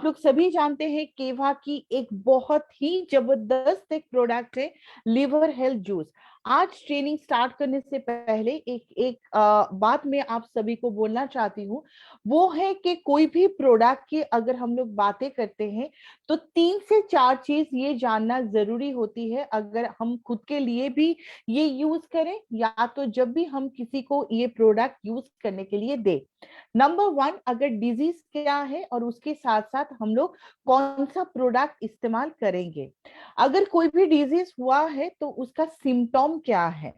लोग सभी जानते हैं केवा की एक बहुत ही जबरदस्त एक प्रोडक्ट है लिवर हेल्थ जूस। आज ट्रेनिंग स्टार्ट करने से पहले एक एक बात मैं आप सभी को बोलना चाहती हूँ। वो है कि कोई भी प्रोडक्ट की अगर हम लोग बातें करते हैं तो 3 से 4 चीज ये जानना जरूरी होती है, अगर हम खुद के लिए भी ये यूज करें या तो जब भी हम किसी को ये प्रोडक्ट यूज करने के लिए दे। नंबर वन, अगर डिजीज क्या है और उसके साथ साथ हम लोग कौन सा प्रोडक्ट इस्तेमाल करेंगे। अगर कोई भी डिजीज हुआ है तो उसका सिम्टोम क्या है,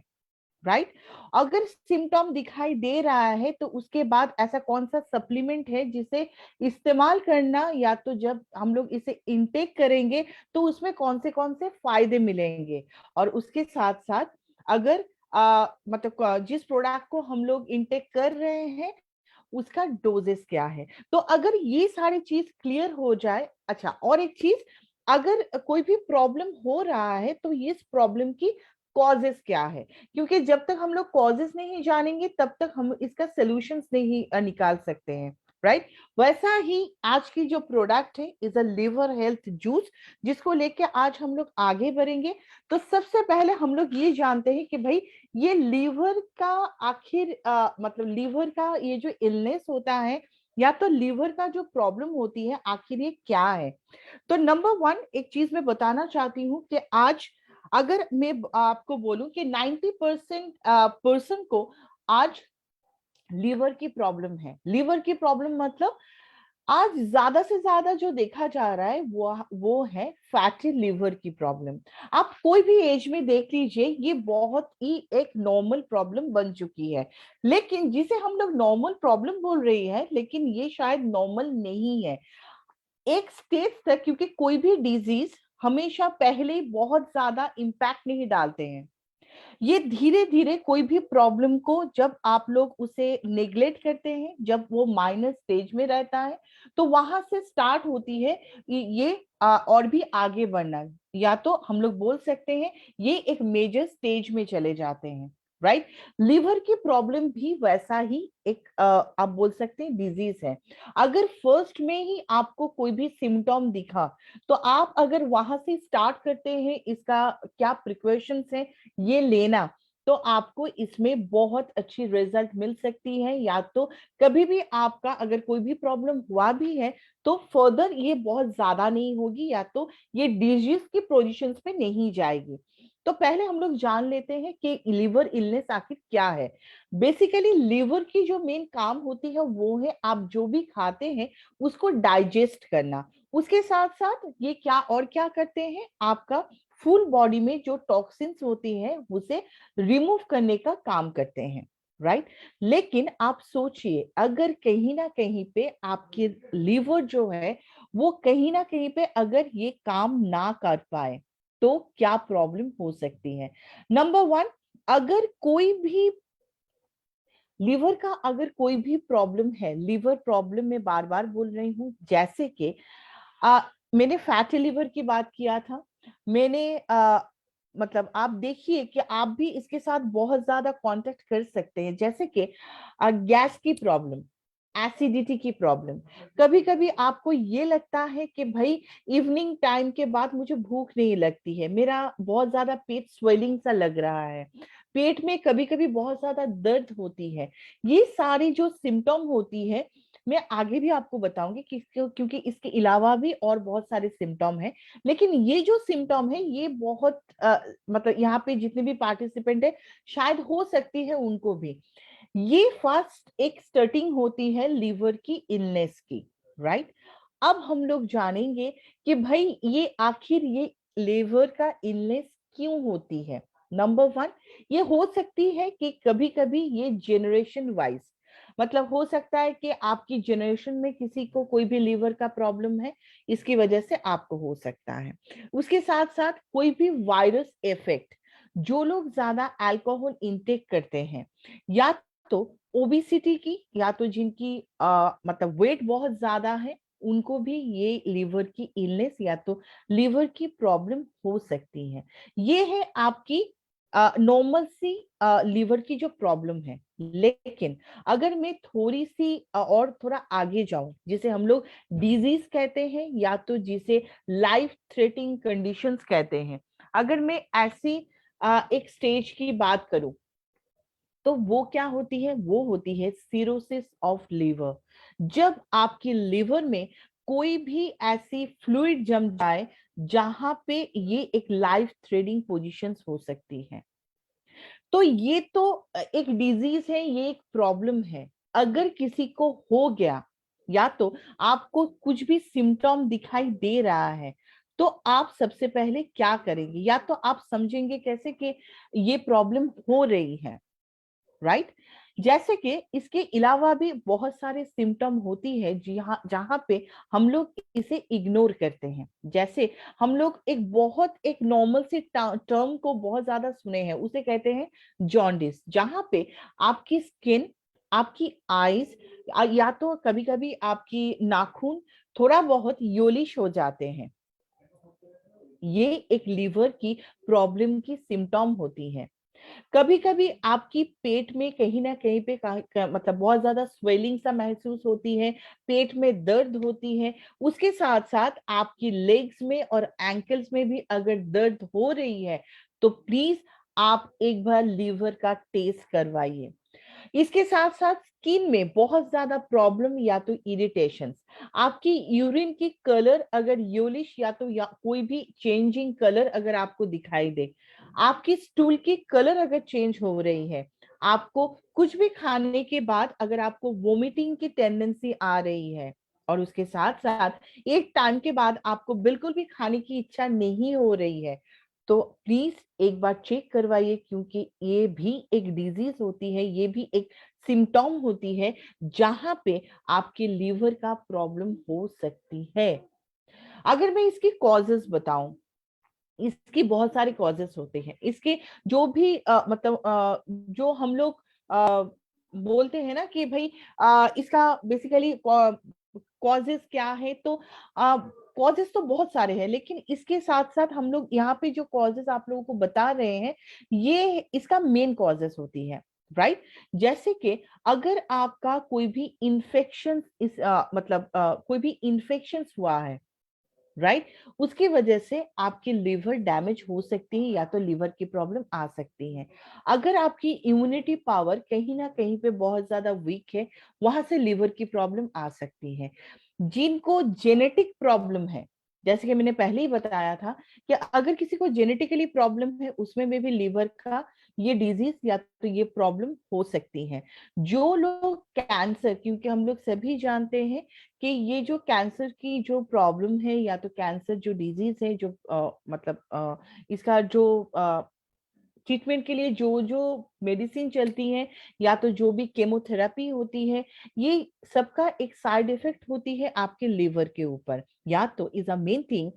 राइट। अगर सिम्टोम दिखाई दे रहा है तो उसके बाद ऐसा कौन सा सप्लीमेंट है जिसे इस्तेमाल करना, या तो जब हम लोग इसे इनटेक करेंगे तो उसमें कौन से फायदे मिलेंगे। और उसके साथ साथ अगर मतलब जिस प्रोडक्ट को हम लोग इनटेक कर रहे हैं उसका डोजेस क्या है। तो अगर ये सारी चीज क्लियर हो जाए, अच्छा और एक चीज, अगर कोई भी प्रॉब्लम हो रहा है तो इस प्रॉब्लम की कॉजेस क्या है, क्योंकि जब तक हम लोग कॉजेस नहीं जानेंगे तब तक हम इसका सोल्यूशंस नहीं निकाल सकते हैं, राइट। वैसा ही आज की जो प्रोडक्ट है is a liver health juice, जिसको लेके आज हम लोग आगे बढ़ेंगे। तो सबसे पहले हम लोग ये जानते हैं कि भाई ये लीवर का आखिर मतलब लीवर का ये जो इलनेस होता है या तो लीवर का जो प्रॉब्लम होती है आखिर ये क्या है। तो नंबर वन एक चीज मैं बताना चाहती हूँ कि आज अगर मैं आपको बोलूं कि 90% पर्सन को आज लीवर की प्रॉब्लम है। लीवर की प्रॉब्लम मतलब आज ज्यादा से ज्यादा जो देखा जा रहा है वो है फैटी लिवर की प्रॉब्लम। आप कोई भी एज में देख लीजिए, ये बहुत ही एक नॉर्मल प्रॉब्लम बन चुकी है। लेकिन जिसे हम लोग नॉर्मल प्रॉब्लम बोल रही है, लेकिन ये शायद नॉर्मल नहीं है एक स्टेज तक, क्योंकि कोई भी डिजीज हमेशा पहले बहुत ज्यादा इम्पैक्ट नहीं डालते हैं। ये धीरे धीरे कोई भी प्रॉब्लम को जब आप लोग उसे नेग्लेक्ट करते हैं, जब वो माइनर स्टेज में रहता है, तो वहां से स्टार्ट होती है ये और भी आगे बढ़ना, या तो हम लोग बोल सकते हैं ये एक मेजर स्टेज में चले जाते हैं, राइट। लिवर की प्रॉब्लम भी वैसा ही एक आप बोल सकते हैं डिजीज है। अगर फर्स्ट में ही आपको कोई भी सिम्टोम दिखा तो आप अगर वहां से स्टार्ट करते हैं इसका क्या प्रिकॉशंस है ये लेना, तो आपको इसमें बहुत अच्छी रिजल्ट मिल सकती है। या तो कभी भी आपका अगर कोई भी प्रॉब्लम हुआ भी है तो फर्दर ये बहुत ज्यादा नहीं होगी, या तो ये डिजीज की पोजीशंस पे नहीं जाएगी। तो पहले हम लोग जान लेते हैं कि लिवर इलनेस आखिर क्या है। बेसिकली लिवर की जो मेन काम होती है वो है आप जो भी खाते हैं उसको डाइजेस्ट करना। उसके साथ साथ ये क्या और क्या करते हैं, आपका फुल बॉडी में जो टॉक्सिन्स होती हैं उसे रिमूव करने का काम करते हैं, राइट। लेकिन आप सोचिए अगर कहीं ना कहीं पे आपके लीवर जो है वो कहीं ना कहीं पे अगर ये काम ना कर पाए तो क्या प्रॉब्लम हो सकती है। नंबर वन, अगर कोई भी लीवर का अगर कोई भी प्रॉब्लम है, लीवर प्रॉब्लम में बार बार बोल रही हूँ, जैसे कि मैंने फैटी लिवर की बात किया था। मैंने मतलब आप देखिए कि आप भी इसके साथ बहुत ज्यादा कांटेक्ट कर सकते हैं, जैसे कि गैस की प्रॉब्लम, एसिडिटी की प्रॉब्लम। कभी कभी आपको ये लगता है कि भाई इवनिंग टाइम के बाद मुझे भूख नहीं लगती है, मेरा बहुत ज्यादा पेट स्वेलिंग सा लग रहा है, पेट में कभी कभी बहुत ज्यादा दर्द होती है। ये सारी जो सिम्टम होती है मैं आगे भी आपको बताऊंगी क्योंकि इसके अलावा भी और बहुत सारे सिम्टम हैं। लेकिन ये जो सिम्टम है ये बहुत मतलब यहाँ पे जितने भी पार्टिसिपेंट है शायद हो सकती है उनको भी। ये फर्स्ट एक स्टार्टिंग होती है लीवर की इलनेस की, राइट। अब हम लोग जानेंगे कि भाई ये आखिर ये लीवर का इलनेस क्यों होती है। नंबर वन, ये हो सकती है कि कभी कभी ये जनरेशन वाइज, मतलब हो सकता है कि आपकी जनरेशन में किसी को कोई भी लीवर का प्रॉब्लम है, इसकी वजह से आपको हो सकता है। उसके साथ साथ कोई भी वायरस इफेक्ट, जो लोग ज्यादा अल्कोहल इंटेक करते हैं, या तो ओबिसिटी की, या तो जिनकी मतलब वेट बहुत ज्यादा है उनको भी ये लीवर की इलनेस या तो लीवर की प्रॉब्लम हो सकती है। ये है आपकी नॉर्मल सी लीवर की जो प्रॉब्लम है, लेकिन अगर मैं थोड़ी सी और थोड़ा आगे जाऊं, जिसे हम लोग डिजीज कहते हैं या तो जिसे लाइफ थ्रेटनिंग कंडीशंस कहते हैं, अगर मैं ऐसी एक स्टेज की बात करूं, तो वो क्या होती है? वो होती है सिरोसिस ऑफ लीवर। जब आपकी लिवर में कोई भी ऐसी फ्लूइड जम जाए जहां पे ये एक लाइफ थ्रेटिंग पोजीशंस हो सकती है, तो ये तो एक डिजीज है, ये एक प्रॉब्लम है। अगर किसी को हो गया, या तो आपको कुछ भी सिम्टम दिखाई दे रहा है, तो आप सबसे पहले क्या करेंगे? या तो आप समझेंगे कैसे कि ये प्रॉब्लम हो रही है, राइट? जैसे कि इसके अलावा भी बहुत सारे सिम्टम होती है जहां जहां पे हम लोग इसे इग्नोर करते हैं। जैसे हम लोग एक बहुत एक नॉर्मल सी टर्म को बहुत ज्यादा सुने हैं, उसे कहते हैं जॉन्डिस, जहां पे आपकी स्किन, आपकी आईज, या तो कभी कभी आपकी नाखून थोड़ा बहुत योलिश हो जाते हैं। ये एक लीवर की प्रॉब्लम की सिम्टम होती है। कभी कभी आपकी पेट में कहीं ना कहीं पे मतलब बहुत ज्यादा स्वेलिंग सा महसूस होती है, पेट में दर्द होती है। उसके साथ साथ आपकी लेग्स में और एंकल्स में भी अगर दर्द हो रही है, तो प्लीज आप एक बार लीवर का टेस्ट करवाइए। इसके साथ साथ स्किन में बहुत ज्यादा प्रॉब्लम या तो इरिटेशन, आपकी यूरिन की कलर अगर योलिश या तो या कोई भी चेंजिंग कलर अगर आपको दिखाई दे, आपकी स्टूल की कलर अगर चेंज हो रही है, आपको कुछ भी खाने के बाद अगर आपको वोमिटिंग की टेंडेंसी आ रही है, और उसके साथ साथ एक टाइम के बाद आपको बिल्कुल भी खाने की इच्छा नहीं हो रही है, तो प्लीज एक बार चेक करवाइए, क्योंकि ये भी एक डिजीज होती है, ये भी एक सिम्टम होती है जहां पे आपके लीवर का प्रॉब्लम हो सकती है। अगर मैं इसकी कॉजेस बताऊं, इसकी बहुत सारे कॉजेस होते हैं। इसके जो भी मतलब जो हम लोग बोलते हैं ना कि भाई इसका बेसिकली कॉजेस क्या है, तो कॉजेस तो बहुत सारे हैं, लेकिन इसके साथ साथ हम लोग यहाँ पे जो कॉजेस आप लोगों को बता रहे हैं, ये इसका मेन कॉजेस होती है, राइट? जैसे कि अगर आपका कोई भी इंफेक्शन इस मतलब कोई भी इंफेक्शन हुआ है, राइट, उसकी वजह से आपकी लिवर डैमेज हो सकती है या तो लिवर की प्रॉब्लम आ सकती है। अगर आपकी इम्यूनिटी पावर कहीं ना कहीं पे बहुत ज्यादा वीक है, वहां से लिवर की प्रॉब्लम आ सकती है। जिनको जेनेटिक प्रॉब्लम है, जैसे कि मैंने पहले ही बताया था कि अगर किसी को जेनेटिकली प्रॉब्लम है, उसमें में भी लिवर का ये डिजीज या तो ये प्रॉब्लम हो सकती है। जो लोग कैंसर, क्योंकि हम लोग सभी जानते हैं कि ये जो कैंसर की जो प्रॉब्लम है या तो कैंसर जो डिजीज है, जो मतलब इसका जो ट्रीटमेंट के लिए जो जो मेडिसिन चलती है या तो जो भी केमोथेरेपी होती है, ये सबका एक साइड इफेक्ट होती है आपके लिवर के ऊपर। या तो इज अ मेन थिंग,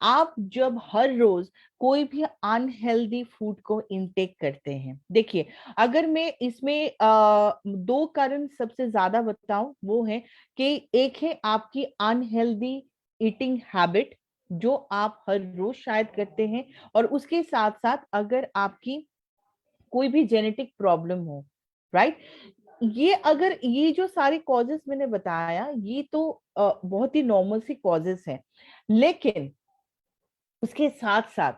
आप जब हर रोज कोई भी अनहेल्दी फूड को इनटेक करते हैं, देखिए, अगर मैं इसमें दो कारण सबसे ज्यादा बताऊं, वो है कि एक है आपकी अनहेल्दी ईटिंग हैबिट, जो आप हर रोज शायद करते हैं, और उसके साथ साथ अगर आपकी कोई भी जेनेटिक प्रॉब्लम हो, राइट? ये अगर ये जो सारे कॉजेस मैंने बताया, ये तो बहुत ही नॉर्मल सी कॉजेस हैं, लेकिन उसके साथ साथ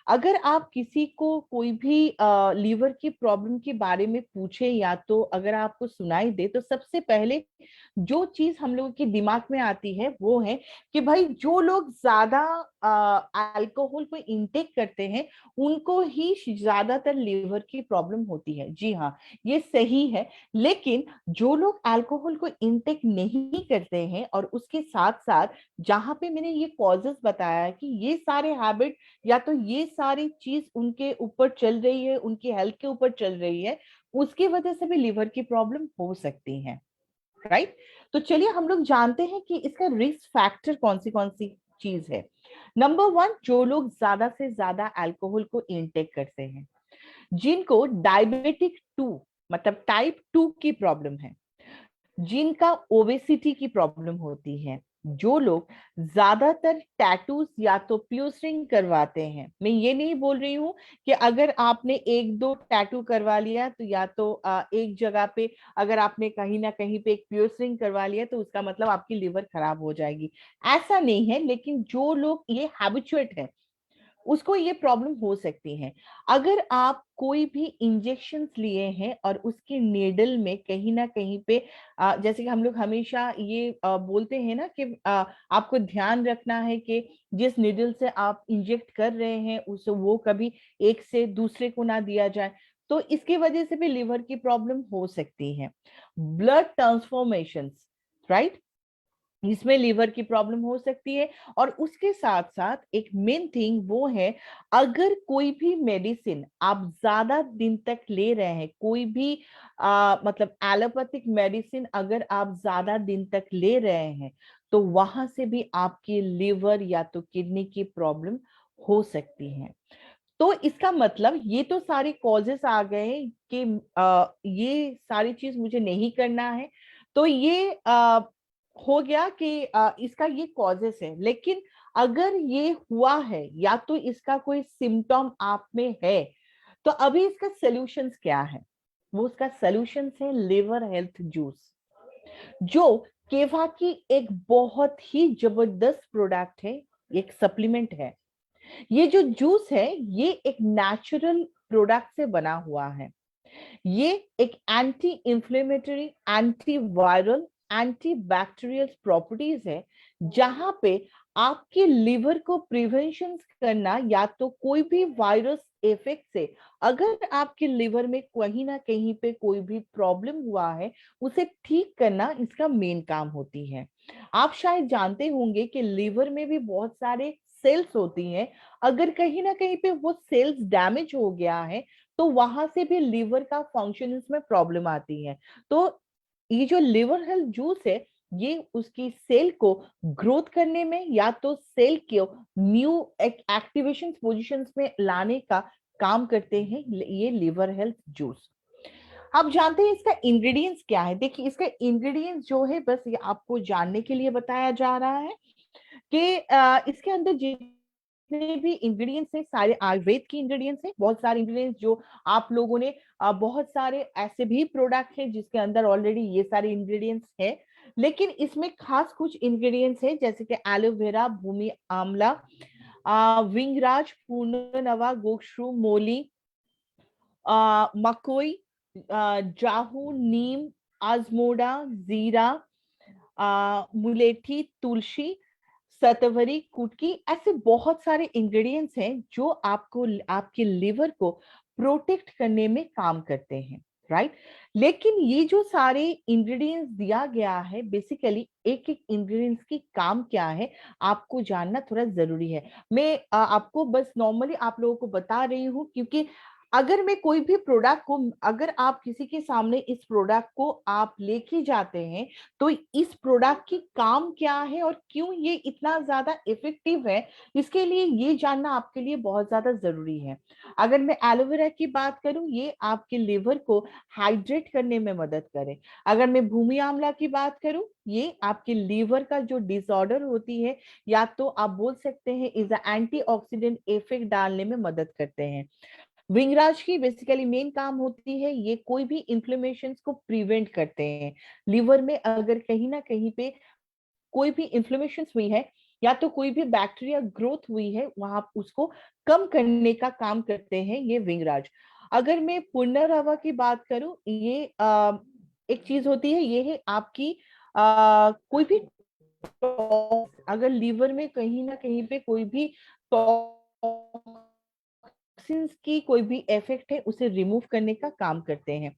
अगर आप किसी को कोई भी लीवर की प्रॉब्लम के बारे में पूछे या तो अगर आपको सुनाई दे, तो सबसे पहले जो चीज हम लोगों के दिमाग में आती है वो है कि भाई जो लोग ज्यादा अल्कोहल को इनटेक करते हैं, उनको ही ज्यादातर लीवर की प्रॉब्लम होती है। जी हाँ, ये सही है। लेकिन जो लोग अल्कोहल को इनटेक नहीं करते हैं, और उसके साथ साथ जहां पे मैंने ये कॉजेस बताया कि ये सारे हैबिट या तो ये सारी चीज उनके ऊपर चल रही है, उनकी हेल्थ के ऊपर चल रही है, उसकी वजह से भी लिवर की प्रॉब्लम हो सकती है, राइट? तो चलिए हम लोग जानते हैं कि इसका रिस्क फैक्टर कौन सी चीज है। नंबर वन, जो लोग ज्यादा से ज्यादा अल्कोहल को इनटेक करते हैं, जिनको डायबिटिक टू मतलब टाइप 2 की प्रॉब्लम है, जिनका ओबेसिटी की प्रॉब्लम होती है, जो लोग ज्यादातर टैटूज या तो पियर्सिंग करवाते हैं, मैं ये नहीं बोल रही हूँ कि अगर आपने एक दो टैटू करवा लिया तो या तो एक जगह पे अगर आपने कहीं ना कहीं पे एक पियर्सिंग करवा लिया तो उसका मतलब आपकी लिवर खराब हो जाएगी, ऐसा नहीं है। लेकिन जो लोग ये हैबिचुएट है उसको ये प्रॉब्लम हो सकती है। अगर आप कोई भी इंजेक्शंस लिए हैं और उसके नेडल में कहीं ना कहीं पे जैसे कि हम लोग हमेशा ये बोलते हैं ना कि आपको ध्यान रखना है कि जिस निडल से आप इंजेक्ट कर रहे हैं उसे वो कभी एक से दूसरे को ना दिया जाए, तो इसकी वजह से भी लिवर की प्रॉब्लम हो सकती है। ब्लड ट्रांसफॉर्मेशन, राइट, इसमें लीवर की प्रॉब्लम हो सकती है। और उसके साथ साथ एक मेन थिंग वो है, अगर कोई भी मेडिसिन आप ज्यादा दिन तक ले रहे हैं, कोई भी मतलब एलोपैथिक मेडिसिन अगर आप ज्यादा दिन तक ले रहे हैं, तो वहां से भी आपकी लिवर या तो किडनी की प्रॉब्लम हो सकती है। तो इसका मतलब ये तो सारे कॉजेस आ गए कि ये सारी चीज मुझे नहीं करना है, तो ये हो गया कि इसका ये कॉजेस है। लेकिन अगर ये हुआ है या तो इसका कोई सिम्टम आप में है, तो अभी इसका सॉल्यूशंस क्या है? वो उसका सॉल्यूशंस है लिवर हेल्थ जूस, जो केवा की एक बहुत ही जबरदस्त प्रोडक्ट है, एक सप्लीमेंट है। ये जो जूस है ये एक नेचुरल प्रोडक्ट से बना हुआ है। ये एक anti inflammatory, anti viral, anti bacterial properties है, जहां पे आपके लिवर को प्रिवेंशन करना, या तो कोई भी वायरस इफेक्ट से अगर आपके लिवर में कहीं ना कहीं पे कोई भी प्रॉब्लम हुआ है, उसे ठीक करना इसका मेन काम होती है। आप शायद जानते होंगे कि लिवर में भी बहुत सारे सेल्स होती हैं। अगर कहीं ना कहीं पे वो सेल्स डैमेज हो गया है, तो वहां से भी लिवर का फंक्शन में प्रॉब्लम आती है। तो ये जो लिवर हेल्थ जूस है, ये उसकी सेल को ग्रोथ करने में या तो सेल को न्यू एक्टिवेशन पोजीशंस में लाने का काम करते हैं, ये लिवर हेल्थ जूस। आप जानते हैं इसका इंग्रेडिएंट्स क्या है? देखिए, इसका इंग्रेडिएंट्स जो है बस ये आपको जानने के लिए बताया जा रहा है कि इसके अंदर जितने भी इंग्रेडिएंट्स हैं सारे आयुर्वेद के इंग्रेडिएंट्स हैं। बहुत सारे इंग्रेडिएंट्स जो आप लोगों ने बहुत सारे ऐसे भी प्रोडक्ट हैं जिसके अंदर ऑलरेडी ये सारे इंग्रेडिएंट्स हैं, लेकिन इसमें खास कुछ इंग्रेडिएंट्स हैं जैसे कि एलोवेरा, भूमि आंवला, विंगराज, पूर्णनवा, गोक्षरू, मोली, मकोई, जाहू, नीम, आजमोडा, जीरा, मुलेठी, तुलसी, सतवरी, कुटकी, ऐसे बहुत सारे इंग्रेडिएंट्स हैं जो आपको आपके लिवर को प्रोटेक्ट करने में काम करते हैं, राइट। लेकिन ये जो सारे इंग्रेडिएंट्स दिया गया है, बेसिकली एक एक इंग्रेडिएंट्स की काम क्या है आपको जानना थोड़ा जरूरी है। मैं आपको बस नॉर्मली आप लोगों को बता रही हूँ, क्योंकि अगर मैं कोई भी प्रोडक्ट को, अगर आप किसी के सामने इस प्रोडक्ट को आप लेके जाते हैं, तो इस प्रोडक्ट की काम क्या है और क्यों ये इतना ज्यादा इफेक्टिव है, इसके लिए ये जानना आपके लिए बहुत ज्यादा जरूरी है। अगर मैं एलोवेरा की बात करूं, ये आपके लिवर को हाइड्रेट करने में मदद करे। अगर मैं भूमि आंवला की बात करूं, ये आपके लीवर का जो डिसऑर्डर होती है, या तो आप बोल सकते हैं इज एंटीऑक्सीडेंट इफेक्ट डालने में मदद करते हैं। विंगराज की बेसिकली मेन काम होती है, ये कोई भी इन्फ्लेमेशन को प्रिवेंट करते हैं। लिवर में अगर कहीं ना कहीं पे कोई भी इन्फ्लेमेशन हुई है या तो कोई भी बैक्टीरिया ग्रोथ हुई है, वहां उसको कम करने का काम करते हैं ये विंगराज। अगर मैं पुनर्नवा की बात करूं, ये एक चीज होती है, ये है आपकी कोई भी अगर लीवर में कहीं ना कहीं पे कोई भी टॉक्सिन्स की कोई भी इफेक्ट है, उसे रिमूव करने का काम करते हैं।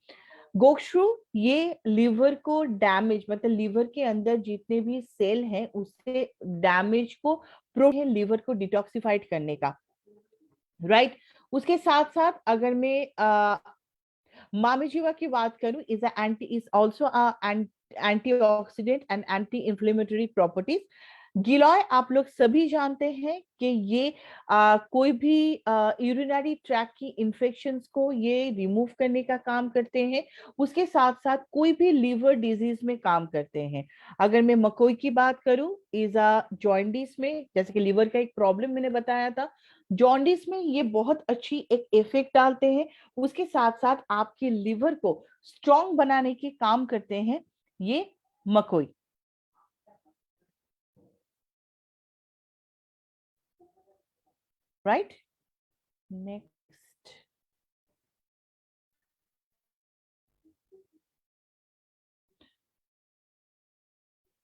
गोक्षरू, ये लिवर को डैमेज, मतलब लिवर के अंदर जितने भी सेल हैं उससे डैमेज को है लिवर को डिटॉक्सिफाइड करने का, राइट। उसके साथ साथ अगर मैं मामेजीवा की बात करूं, is anti, is also antioxidant and anti inflammatory properties. Giloy आप लोग सभी जानते हैं कि ये कोई भी यूरिनरी ट्रैक की इंफेक्शंस को ये रिमूव करने का काम करते हैं। उसके साथ साथ कोई भी लीवर डिजीज में काम करते हैं। अगर मैं मकोई की बात करूं, इज जॉन्डिस में, जैसे कि लीवर का एक प्रॉब्लम मैंने बताया था, जॉन्डिस में ये बहुत अच्छी एक इफेक्ट डालते हैं। उसके साथ साथ आपके लिवर को स्ट्रॉन्ग बनाने के काम करते हैं ये मकोई। Right, next.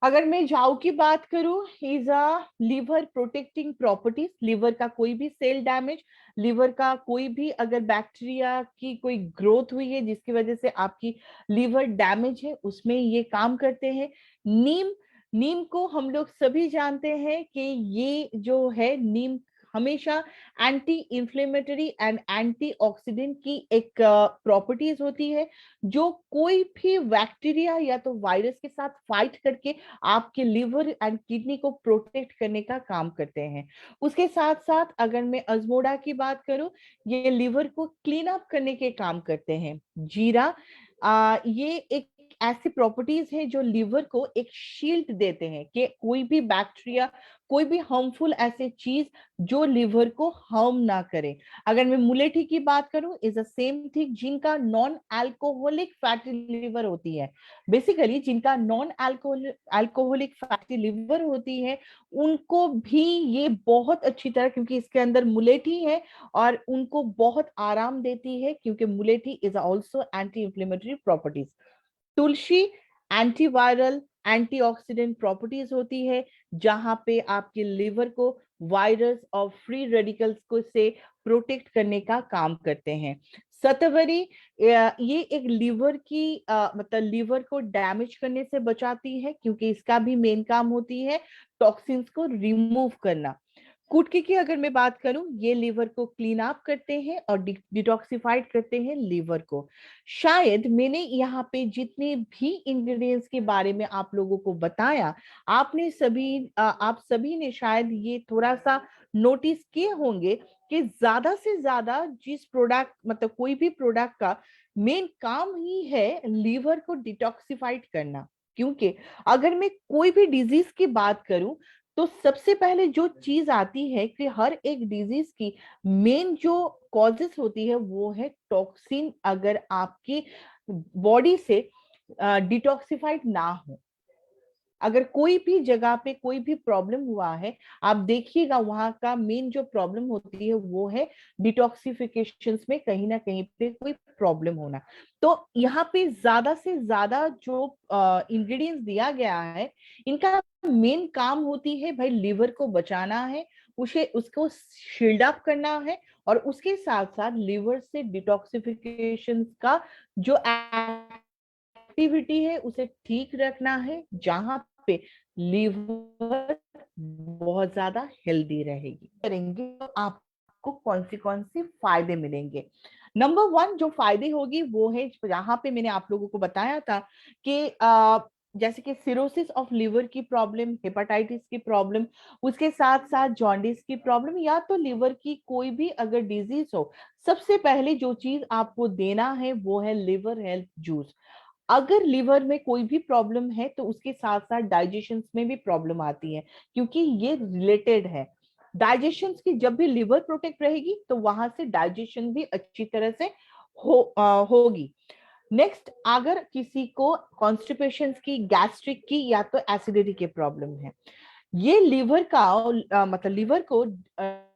अगर मैं जाऊ की बात करूं, is a liver protecting properties. Liver का कोई भी सेल डैमेज, लीवर का कोई भी अगर बैक्टीरिया की कोई ग्रोथ हुई है जिसकी वजह से आपकी लीवर डैमेज है, उसमें ये काम करते हैं। नीम, नीम को हम लोग सभी जानते हैं कि ये जो है नीम हमेशा एंटी इंफ्लेमेटरी एंड एंटीऑक्सीडेंट की एक प्रॉपर्टीज होती है, जो कोई भी बैक्टीरिया या तो वायरस के साथ फाइट करके आपके लिवर एंड किडनी को प्रोटेक्ट करने का काम करते हैं। उसके साथ साथ अगर मैं अजमोडा की बात करूं, ये लिवर को क्लीन अप करने के काम करते हैं। जीरा, ये एक ऐसी प्रॉपर्टीज है जो लिवर को एक शील्ड देते हैं कि कोई भी बैक्टीरिया, कोई भी हार्मफुल ऐसे चीज जो लिवर को हार्म ना करे। अगर मैं मुलेठी की बात करूं, इज द सेम थिंग, जिनका नॉन अल्कोहलिक फैटी लिवर होती है, बेसिकली जिनका नॉन अल्कोहलिक फैटी लिवर होती है, उनको भी ये बहुत अच्छी तरह, क्योंकि इसके अंदर मुलेठी है और उनको बहुत आराम देती है, क्योंकि mulethi is also anti inflammatory properties. Tulsi antiviral, antioxidant properties होती है, जहां पे आपके लिवर को वायरस और फ्री रेडिकल्स को से प्रोटेक्ट करने का काम करते हैं। सतवरी, ये एक लिवर की मतलब लिवर को डैमेज करने से बचाती है, क्योंकि इसका भी मेन काम होती है टॉक्सिन्स को रिमूव करना। कुटकी की अगर मैं बात करूं, ये लीवर को क्लीन अप करते हैं और डिटॉक्सिफाइड करते हैं लीवर को। शायद मैंने यहाँ पे जितने भी इंग्रेडिएंट्स के बारे में आप लोगों को बताया, आपने सभी आप सभी ने शायद ये थोड़ा सा नोटिस किए होंगे कि ज्यादा से ज्यादा जिस प्रोडक्ट, मतलब कोई भी प्रोडक्ट का मेन काम ही है लीवर को डिटॉक्सिफाइड करना। क्योंकि अगर मैं कोई भी डिजीज की बात करूं, तो सबसे पहले जो चीज आती है कि हर एक डिजीज की मेन जो कॉजेस होती है वो है टॉक्सिन, अगर आपकी बॉडी से डिटॉक्सिफाइड ना हो। अगर कोई भी जगह पे कोई भी प्रॉब्लम हुआ है, आप देखिएगा वहां का मेन जो प्रॉब्लम होती है वो है डिटॉक्सिफिकेशन में कहीं ना कहीं पे कोई प्रॉब्लम होना। तो यहाँ पे ज्यादा से ज्यादा जो इंग्रेडिएंट्स दिया गया है, इनका मेन काम होती है भाई लिवर को बचाना है, उसे उसको शील्ड अप करना है, और उसके साथ साथ लिवर से डिटॉक्सिफिकेशन का जो एक्टिविटी है उसे ठीक रखना है, जहां पे लिवर बहुत ज्यादा हेल्दी रहेगी। करेंगे तो आपको कौन सी फायदे मिलेंगे। नंबर वन जो फायदे होगी वो है, जहां पे मैंने आप लोगों को बताया था कि जैसे कि सिरोसिस ऑफ लिवर की प्रॉब्लम, हेपाटाइटिस की प्रॉब्लम, उसके साथ साथ जॉन्डिस की प्रॉब्लम, या तो लिवर की कोई भी अगर डिजीज हो, सबसे पहले जो चीज आपको देना है वो है लिवर हेल्थ जूस। अगर लिवर में कोई भी प्रॉब्लम है तो उसके साथ साथ डाइजेशन में भी प्रॉब्लम आती है, क्योंकि ये रिलेटेड है। डाइजेशन की जब भी लिवर प्रोटेक्ट रहेगी तो वहां से डाइजेशन भी अच्छी तरह से होगी। नेक्स्ट, अगर किसी को कॉन्स्टिपेशन की, गैस्ट्रिक की, या तो एसिडिटी की प्रॉब्लम है, ये लीवर का मतलब लीवर को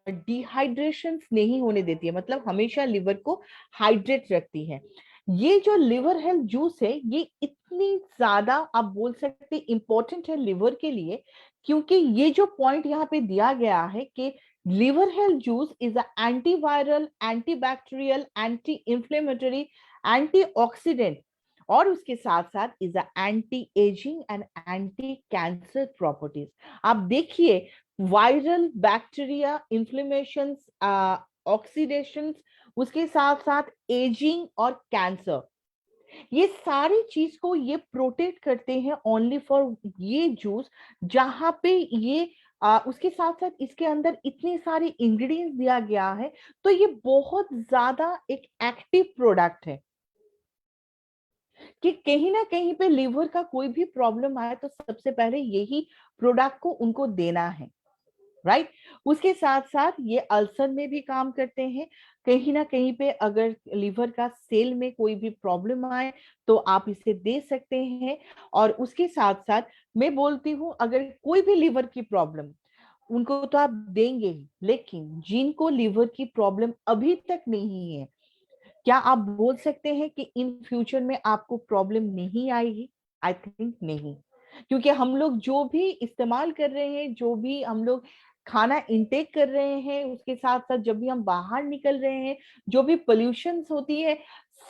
डिहाइड्रेशन नहीं होने देती है, मतलब हमेशा लीवर को हाइड्रेट रखती है। ये जो लिवर हेल्थ जूस है, ये इतनी ज्यादा आप बोल सकते इंपॉर्टेंट है लिवर के लिए, क्योंकि ये जो पॉइंट यहाँ पे दिया गया है कि liver health juice is antiviral, antibacterial, anti inflammatory, antioxidant, और उसके साथ साथ is anti ageing and anti cancer properties. आप देखिए, वायरल, बैक्टीरिया, इन्फ्लेमेशन, ऑक्सीडेशन, उसके साथ साथ एजिंग और कैंसर, ये सारी चीज को ये प्रोटेक्ट करते हैं ओनली फॉर ये जूस, जहां पे ये उसके साथ साथ इसके अंदर इतने सारे इंग्रेडिएंट्स दिया गया है, तो ये बहुत ज्यादा एक एक्टिव प्रोडक्ट है कि कहीं ना कहीं पे लिवर का कोई भी प्रॉब्लम आए तो सबसे पहले यही प्रोडक्ट को उनको देना है, राइट। उसके साथ साथ ये अल्सर में भी काम करते हैं। कहीं ना कहीं पे अगर लिवर का सेल में कोई भी प्रॉब्लम आए तो आप इसे दे सकते हैं। और उसके साथ साथ मैं बोलती हूँ, अगर कोई भी लिवर की प्रॉब्लम, उनको तो आप देंगे ही, लेकिन जिनको लिवर की प्रॉब्लम अभी तक नहीं है, क्या आप बोल सकते हैं कि इन फ्यूचर में आपको प्रॉब्लम नहीं आएगी? आई थिंक नहीं। क्योंकि हम लोग जो भी इस्तेमाल कर रहे हैं, जो भी हम लोग खाना इंटेक कर रहे हैं, उसके साथ साथ जब भी हम बाहर निकल रहे हैं, जो भी पोल्यूशन होती है,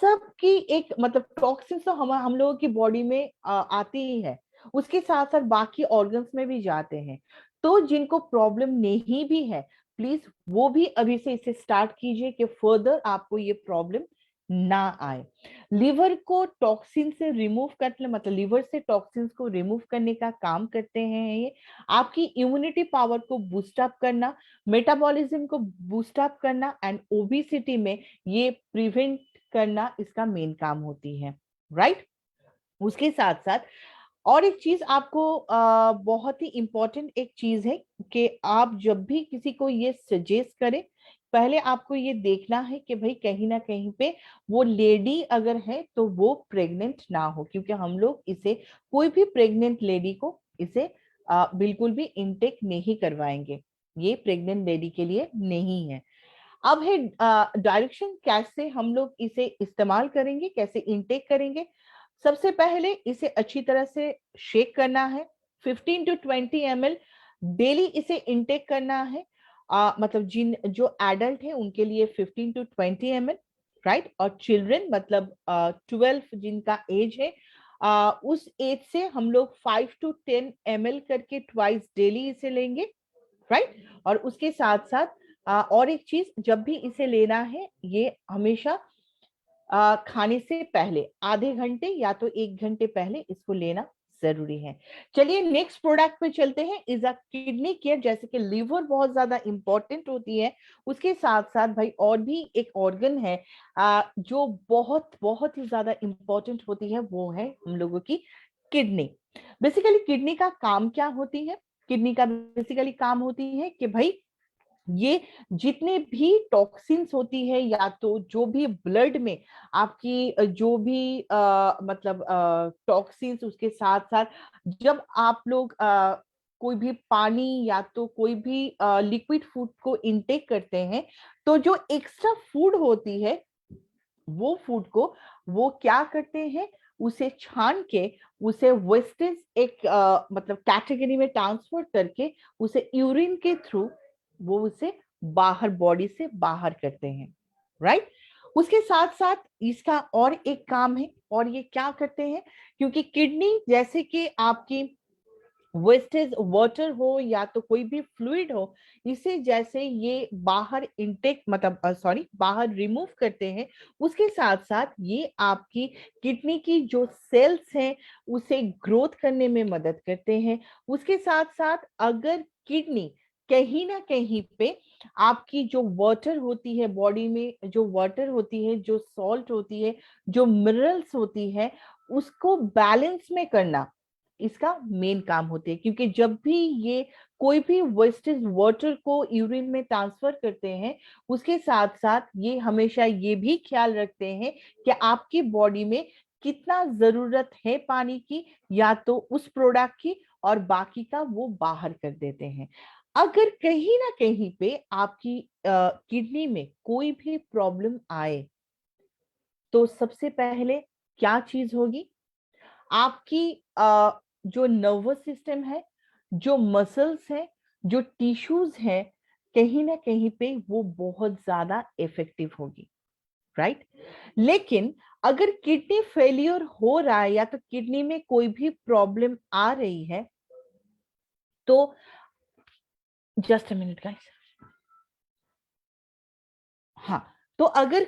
सबकी एक मतलब टॉक्सिन्स तो हम लोगों की बॉडी में आती ही है, उसके साथ साथ बाकी ऑर्गन्स में भी जाते हैं। तो जिनको प्रॉब्लम नहीं भी है, प्लीज वो भी अभी से इसे स्टार्ट कीजिए कि फर्दर आपको ये प्रॉब्लम ना आए। लिवर को टॉक्सिन से रिमूव करने मतलब लिवर से टॉक्सिन्स को रिमूव करने का काम करते हैं ये। आपकी इम्यूनिटी पावर को बूस्ट अप करना, मेटाबॉलिज्म को बूस्ट अप करना एंड ओबेसिटी में ये प्रिवेंट करना इसका मेन काम होती है, राइट। उसके साथ साथ और एक चीज आपको बहुत ही इंपॉर्टेंट एक चीज है कि आप जब भी किसी को ये सजेस्ट करें, पहले आपको ये देखना है कि भाई कहीं ना कहीं पे वो लेडी अगर है तो वो प्रेग्नेंट ना हो, क्योंकि हम लोग इसे कोई भी प्रेग्नेंट लेडी को इसे बिल्कुल भी इनटेक नहीं करवाएंगे। ये प्रेग्नेंट लेडी के लिए नहीं है। अब है डायरेक्शन, कैसे हम लोग इसे इस्तेमाल करेंगे, कैसे इनटेक करेंगे। सबसे पहले इसे अच्छी तरह से शेक करना है, 15 to 20 ml डेली इसे इनटेक करना है। मतलब जिन जो एडल्ट है उनके लिए 15 to 20 ml, राइट। और चिल्ड्रन मतलब 12 जिनका एज है, उस एज से हम लोग 5 to 10 ml करके ट्वाइस डेली इसे लेंगे, राइट। और उसके साथ साथ और एक चीज, जब भी इसे लेना है ये हमेशा खाने से पहले आधे घंटे या तो 1 घंटे पहले इसको लेना जरूरी है। चलिए नेक्स्ट प्रोडक्ट पे चलते हैं, इज अ किडनी केयर। जैसे कि लिवर बहुत ज्यादा इंपॉर्टेंट होती है, उसके साथ साथ भाई और भी एक ऑर्गन है जो बहुत बहुत ही ज्यादा इंपॉर्टेंट होती है, वो है हम लोगों की किडनी। बेसिकली किडनी का काम क्या होती है? किडनी का बेसिकली काम होती है कि भाई ये जितने भी टॉक्सिन्स होती है या तो जो भी ब्लड में आपकी जो भी मतलब टॉक्सिन्स, उसके साथ साथ जब आप लोग कोई भी पानी या तो कोई भी लिक्विड फूड को इनटेक करते हैं, तो जो एक्स्ट्रा फूड होती है वो फूड को वो क्या करते हैं, उसे छान के उसे वेस्टेज एक मतलब कैटेगरी में ट्रांसफर करके उसे यूरिन के थ्रू वो उसे बाहर बॉडी से बाहर करते हैं, राइट। उसके साथ साथ इसका और एक काम है, और ये क्या करते हैं, क्योंकि किडनी जैसे कि आपकी वेस्टेज वाटर हो या तो कोई भी फ्लूइड हो, इसे जैसे ये बाहर इनटेक मतलब सॉरी बाहर रिमूव करते हैं, उसके साथ साथ ये आपकी किडनी की जो सेल्स हैं उसे ग्रोथ करने में मदद करते हैं। उसके साथ साथ अगर किडनी कहीं ना कहीं पे आपकी जो वाटर होती है बॉडी में, जो वाटर होती है, जो सॉल्ट होती है, जो मिनरल्स होती है, उसको बैलेंस में करना इसका मेन काम होती है। क्योंकि जब भी ये कोई भी वेस्टेज वाटर को यूरिन में ट्रांसफर करते हैं, उसके साथ साथ ये हमेशा ये भी ख्याल रखते हैं कि आपकी बॉडी में कितना जरूरत है पानी की या तो उस प्रोडक्ट की, और बाकी का वो बाहर कर देते हैं। अगर कहीं ना कहीं पे आपकी किडनी में कोई भी प्रॉब्लम आए, तो सबसे पहले क्या चीज होगी, आपकी जो नर्वस सिस्टम है, जो मसल्स है, जो टिश्यूज है, कहीं ना कहीं पे वो बहुत ज्यादा इफेक्टिव होगी, राइट। लेकिन अगर किडनी फेलियर हो रहा है या तो किडनी में कोई भी प्रॉब्लम आ रही है, तो जस्ट अ मिनट गाइस। हाँ, तो अगर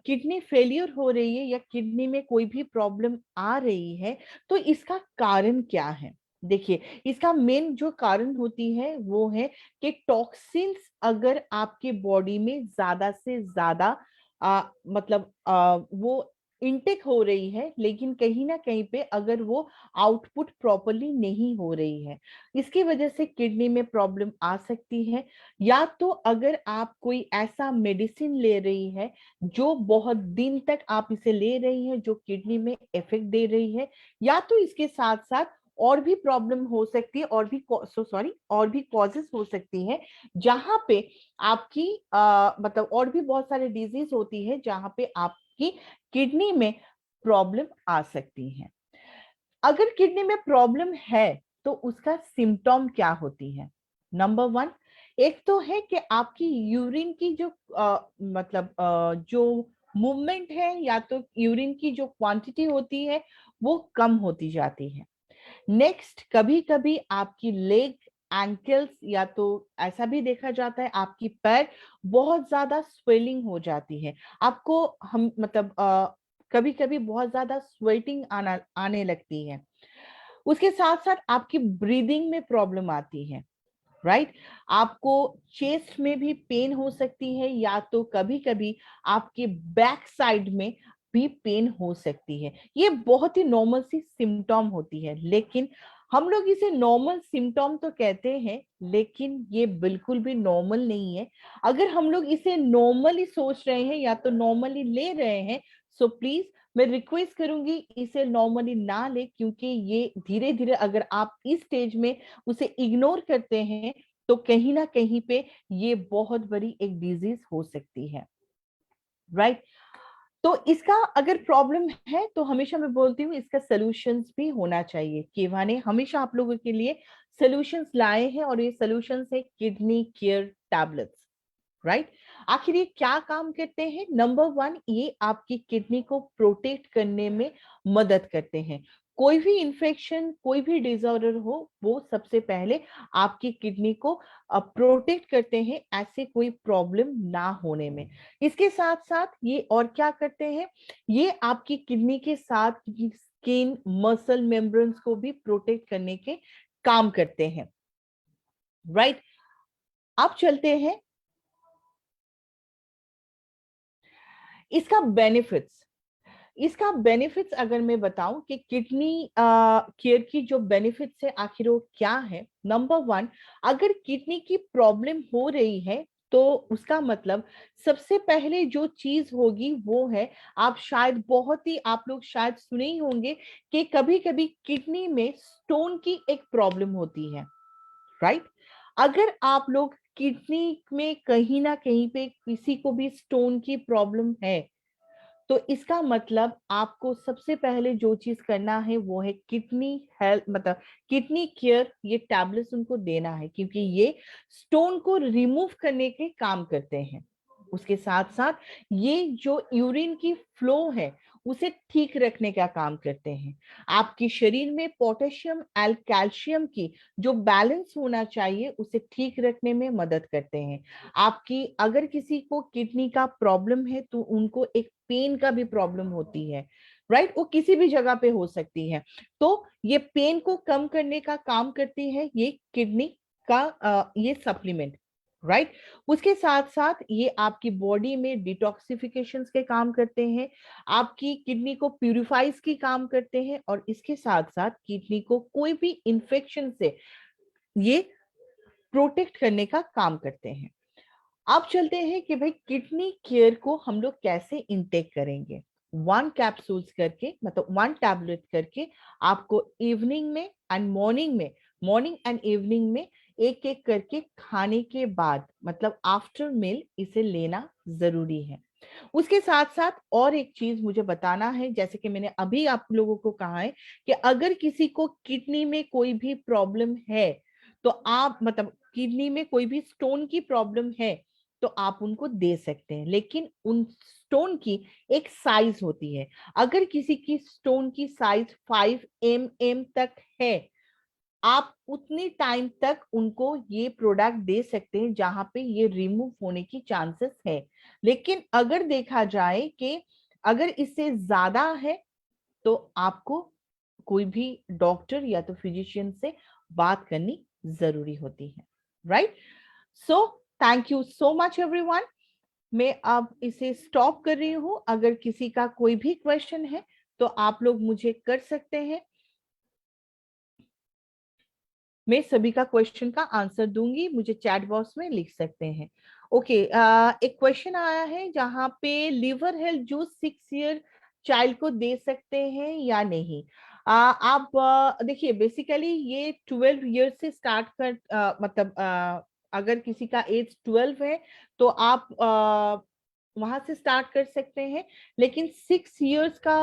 किडनी फेलियर हो रही है या किडनी में कोई भी प्रॉब्लम आ रही है, तो इसका कारण क्या है? देखिए, इसका मेन जो कारण होती है वो है कि टॉक्सिन्स अगर आपके बॉडी में ज्यादा से ज्यादा मतलब वो इनटेक हो रही है, लेकिन कहीं ना कहीं पे अगर वो आउटपुट प्रॉपरली नहीं हो रही है, इसकी वजह से किडनी में प्रॉब्लम आ सकती है। या तो अगर आप कोई ऐसा मेडिसिन ले रही है जो बहुत दिन तक आप इसे ले रही हैं, जो किडनी में इफेक्ट दे रही है, या तो इसके साथ साथ और भी प्रॉब्लम हो सकती है, और भी सॉरी और भी कॉजेस हो सकती है, जहां पे आपकी मतलब और भी बहुत सारे डिजीज होती है जहां पे आपकी किडनी में प्रॉब्लम आ सकती है। अगर किडनी में प्रॉब्लम है तो उसका सिम्टम क्या होती है? नंबर वन, एक तो है कि आपकी यूरिन की जो मतलब जो मूवमेंट है, या तो यूरिन की जो क्वांटिटी होती है वो कम होती जाती है। नेक्स्ट, कभी कभी आपकी लेग, एंकल्स, या तो ऐसा भी देखा जाता है आपकी पैर बहुत ज्यादा स्वेलिंग हो जाती है। आपको हम मतलब कभी कभी बहुत ज्यादा स्वेटिंग आने लगती है। उसके साथ साथ आपकी ब्रीदिंग में प्रॉब्लम आती है, राइट? आपको चेस्ट में भी पेन हो सकती है, या तो कभी कभी आपके बैक साइड में भी पेन हो सकती है। ये बहुत ही नॉर्मल सी सिम्टम होती है, लेकिन हम लोग इसे नॉर्मल सिम्टम तो कहते हैं, लेकिन ये बिल्कुल भी नॉर्मल नहीं है। अगर हम लोग इसे नॉर्मली सोच रहे हैं या तो नॉर्मली ले रहे हैं, सो प्लीज मैं रिक्वेस्ट करूंगी इसे नॉर्मली ना ले, क्योंकि ये धीरे धीरे अगर आप इस स्टेज में उसे इग्नोर करते हैं तो कहीं ना कहीं पे ये बहुत बड़ी एक डिजीज हो सकती है, राइट? तो इसका अगर प्रॉब्लम है तो हमेशा मैं बोलती हूँ इसका सॉल्यूशंस भी होना चाहिए। केवा ने हमेशा आप लोगों के लिए सॉल्यूशंस लाए हैं, और ये सॉल्यूशंस है किडनी केयर टैबलेट्स, राइट? आखिर ये क्या काम करते हैं? नंबर वन, ये आपकी किडनी को प्रोटेक्ट करने में मदद करते हैं। कोई भी इंफेक्शन, कोई भी डिसऑर्डर हो, वो सबसे पहले आपकी किडनी को प्रोटेक्ट करते हैं, ऐसे कोई प्रॉब्लम ना होने में। इसके साथ साथ ये और क्या करते हैं? ये आपकी किडनी के साथ स्किन, मसल मेम्ब्रेन्स को भी प्रोटेक्ट करने के काम करते हैं, राइट? अब चलते हैं इसका बेनिफिट्स। इसका बेनिफिट्स अगर मैं बताऊं कि किडनी केयर की जो बेनिफिट्स है आखिर वो क्या है। नंबर वन, अगर किडनी की प्रॉब्लम हो रही है तो उसका मतलब सबसे पहले जो चीज होगी वो है, आप शायद बहुत ही आप लोग शायद सुने ही होंगे कि कभी कभी किडनी में स्टोन की एक प्रॉब्लम होती है, राइट? अगर आप लोग किडनी में कहीं ना कहीं पे किसी को भी स्टोन की प्रॉब्लम है, तो इसका मतलब आपको सबसे पहले जो चीज करना है वो है किडनी हेल्थ मतलब किडनी केयर, ये टैबलेट्स उनको देना है, क्योंकि ये स्टोन को रिमूव करने के काम करते हैं। उसके साथ साथ ये जो यूरिन की फ्लो है उसे ठीक रखने का काम करते हैं। आपकी शरीर में पोटेशियम एल कैल्शियम की जो बैलेंस होना चाहिए उसे ठीक रखने में मदद करते हैं। आपकी अगर किसी को किडनी का प्रॉब्लम है तो उनको एक पेन का भी प्रॉब्लम होती है, राइट? वो किसी भी जगह पे हो सकती है, तो ये पेन को कम करने का काम करती है ये किडनी का ये सप्लीमेंट, राइट? उसके साथ साथ ये आपकी बॉडी में डिटॉक्सिफिकेशन के काम करते हैं, आपकी किडनी को प्यूरिफाइज की काम करते हैं, और इसके साथ साथ किडनी को कोई भी इंफेक्शन से ये प्रोटेक्ट करने का काम करते हैं। अब चलते हैं कि भाई किडनी केयर को हम लोग कैसे इनटेक करेंगे। वन कैप्सूल्स करके मतलब वन टैबलेट करके आपको इवनिंग में एंड मॉर्निंग में, मॉर्निंग एंड इवनिंग में एक एक करके खाने के बाद मतलब आफ्टर मील इसे लेना जरूरी है। उसके साथ साथ और एक चीज मुझे बताना है, जैसे कि मैंने अभी आप लोगों को कहा है कि अगर किसी को किडनी में कोई भी प्रॉब्लम है तो आप मतलब किडनी में कोई भी स्टोन की प्रॉब्लम है तो आप उनको दे सकते हैं, लेकिन उन स्टोन की एक साइज होती है। अगर किसी की स्टोन की साइज 5 mm तक है आप उतनी टाइम तक उनको ये प्रोडक्ट दे सकते हैं जहां पे ये रिमूव होने की चांसेस है। लेकिन अगर देखा जाए कि अगर इससे ज्यादा है तो आपको कोई भी डॉक्टर या तो फिजिशियन से बात करनी जरूरी होती है, right? So thank you so much everyone. मैं अब इसे स्टॉप कर रही हूं। अगर किसी का कोई भी क्वेश्चन है तो आप लोग मुझे कर सकते हैं। मैं सभी का क्वेश्चन का आंसर दूंगी, मुझे चैट बॉक्स में लिख सकते हैं। ओके, एक क्वेश्चन आया है जहां पे liver health juice 6 year child को दे सकते हैं या नहीं। आप देखिए, बेसिकली ये 12 ईयर से स्टार्ट कर मतलब अगर किसी का एज 12 है तो आप वहां से स्टार्ट कर सकते हैं। लेकिन 6 ईयर्स का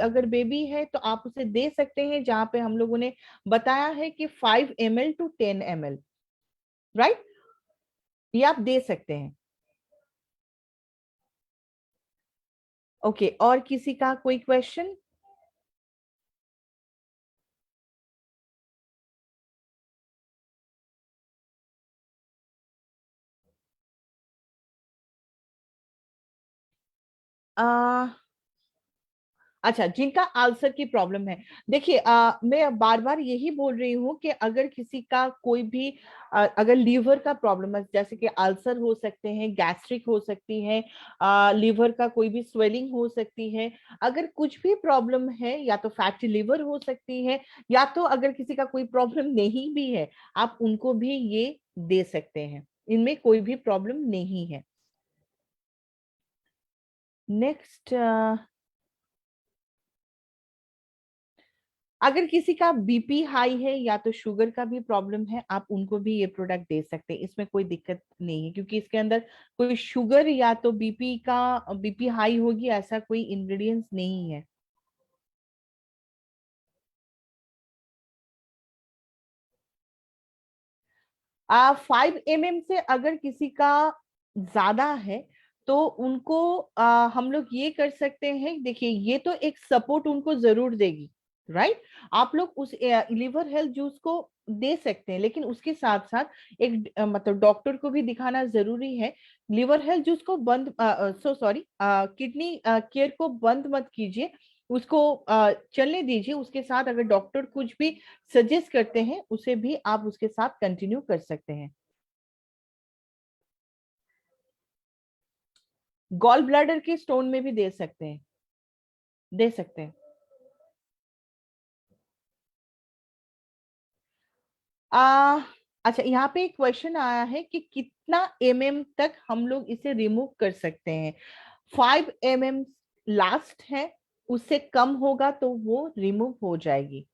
अगर बेबी है तो आप उसे दे सकते हैं, जहां पे हम लोगों ने बताया है कि 5 ml to 10 ml, राइट? ये आप दे सकते हैं। ओके, और किसी का कोई क्वेश्चन? अच्छा, जिनका अल्सर की प्रॉब्लम है, देखिए मैं बार बार यही बोल रही हूँ कि अगर किसी का कोई भी अगर लीवर का प्रॉब्लम है, जैसे कि अल्सर हो सकते हैं, गैस्ट्रिक हो सकती है, लीवर का कोई भी स्वेलिंग हो सकती है, अगर कुछ भी प्रॉब्लम है या तो फैटी लिवर हो सकती है, या तो अगर किसी का कोई प्रॉब्लम नहीं भी है, आप उनको भी ये दे सकते हैं। इनमें कोई भी प्रॉब्लम नहीं है। नेक्स्ट, अगर किसी का बीपी हाई है या तो शुगर का भी प्रॉब्लम है, आप उनको भी ये प्रोडक्ट दे सकते हैं। इसमें कोई दिक्कत नहीं है, क्योंकि इसके अंदर कोई शुगर या तो बीपी हाई होगी ऐसा कोई इंग्रेडिएंट्स नहीं है। 5 mm से अगर किसी का ज्यादा है तो उनको हम लोग ये कर सकते हैं। देखिए, ये तो एक सपोर्ट उनको जरूर देगी, राइट? आप लोग उस लिवर हेल्थ जूस को दे सकते हैं, लेकिन उसके साथ साथ एक मतलब डॉक्टर को भी दिखाना जरूरी है। लिवर हेल्थ जूस को बंद, सो सॉरी, किडनी केयर को बंद मत कीजिए, उसको चलने दीजिए। उसके साथ अगर डॉक्टर कुछ भी सजेस्ट करते हैं उसे भी आप उसके साथ कंटिन्यू कर सकते हैं। गॉल ब्लैडर के स्टोन में भी दे सकते हैं, दे सकते हैं। आ अच्छा, यहाँ पे एक क्वेश्चन आया है कि कितना तक हम लोग इसे रिमूव कर सकते हैं। 5 mm लास्ट है, उससे कम होगा तो वो रिमूव हो जाएगी।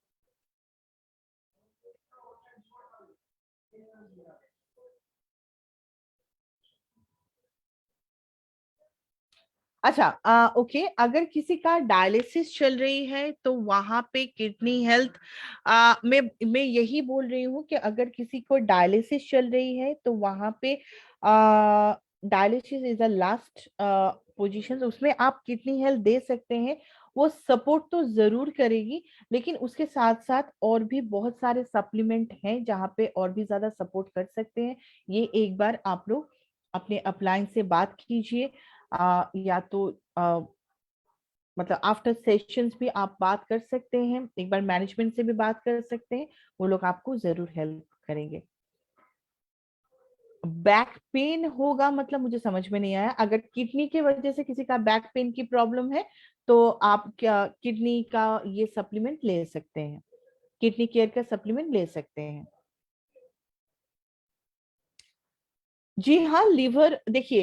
अच्छा, ओके, अगर किसी का डायलिसिस चल रही है तो वहां पे किडनी हेल्थ, मैं यही बोल रही हूँ कि अगर किसी को डायलिसिस चल रही है तो वहां पे dialysis is the last position, उसमें आप किडनी हेल्थ दे सकते हैं। वो सपोर्ट तो जरूर करेगी, लेकिन उसके साथ साथ और भी बहुत सारे सप्लीमेंट हैं जहाँ पे और भी ज्यादा सपोर्ट कर सकते हैं। ये एक बार आप लोग अपने अपलाइन से बात कीजिए, या तो मतलब आफ्टर सेशंस भी आप बात कर सकते हैं, एक बार मैनेजमेंट से भी बात कर सकते हैं। वो लोग आपको जरूर हेल्प करेंगे। बैक पेन होगा मतलब मुझे समझ में नहीं आया। अगर किडनी के वजह से किसी का बैक पेन की प्रॉब्लम है तो आप क्या किडनी का ये सप्लीमेंट ले सकते हैं, किडनी केयर का सप्लीमेंट ले सकते हैं। जी हाँ, लिवर, देखिए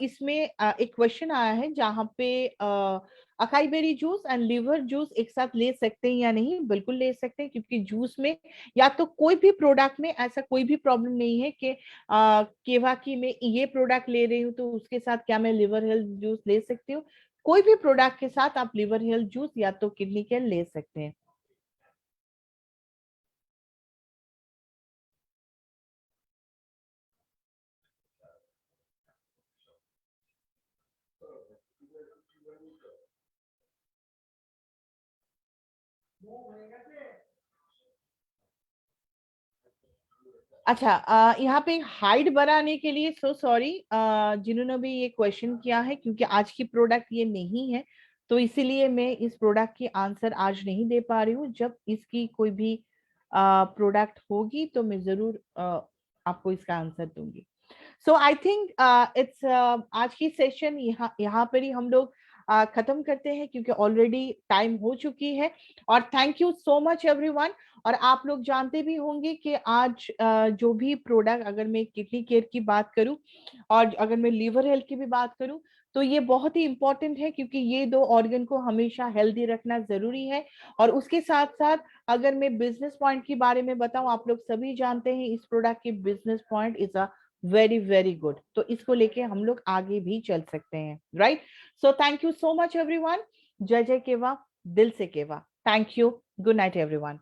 इसमें एक क्वेश्चन आया है जहाँ पे acai berry juice and liver juice एक साथ ले सकते हैं या नहीं। बिल्कुल ले सकते हैं, क्योंकि जूस में या तो कोई भी प्रोडक्ट में ऐसा कोई भी प्रॉब्लम नहीं है कि केवा की मैं ये प्रोडक्ट ले रही हूँ तो उसके साथ क्या मैं लिवर हेल्थ जूस ले सकती हूँ। कोई भी प्रोडक्ट के साथ आप लिवर हेल्थ जूस या तो किडनी केयर ले सकते हैं। अच्छा, यहाँ पे हाइट बढ़ाने के लिए सो सॉरी, जिन्होंने भी ये क्वेश्चन किया है, क्योंकि आज की प्रोडक्ट ये नहीं है, तो इसीलिए मैं इस प्रोडक्ट की आंसर आज नहीं दे पा रही हूँ। जब इसकी कोई भी प्रोडक्ट होगी तो मैं जरूर आपको इसका आंसर दूंगी। सो आई थिंक इट्स आज की सेशन यहाँ यहाँ पर ही हम लोग खत्म करते हैं, क्योंकि ऑलरेडी टाइम हो चुकी है। और thank you so much everyone. और आप लोग जानते भी होंगे कि आज जो भी प्रोडक्ट, अगर मैं किडनी केयर की बात करूं और अगर मैं लीवर हेल्थ की भी बात करूं, तो ये बहुत ही इंपॉर्टेंट है, क्योंकि ये दो ऑर्गन को हमेशा हेल्दी रखना जरूरी है। और उसके साथ साथ अगर मैं बिजनेस पॉइंट के बारे में बताऊं, आप लोग सभी जानते हैं इस प्रोडक्ट की business point is a very very good, तो इसको लेके हम लोग आगे भी चल सकते हैं, right. So thank you so much everyone. जय जय केवा, दिल से केवा। Thank you. Good night everyone.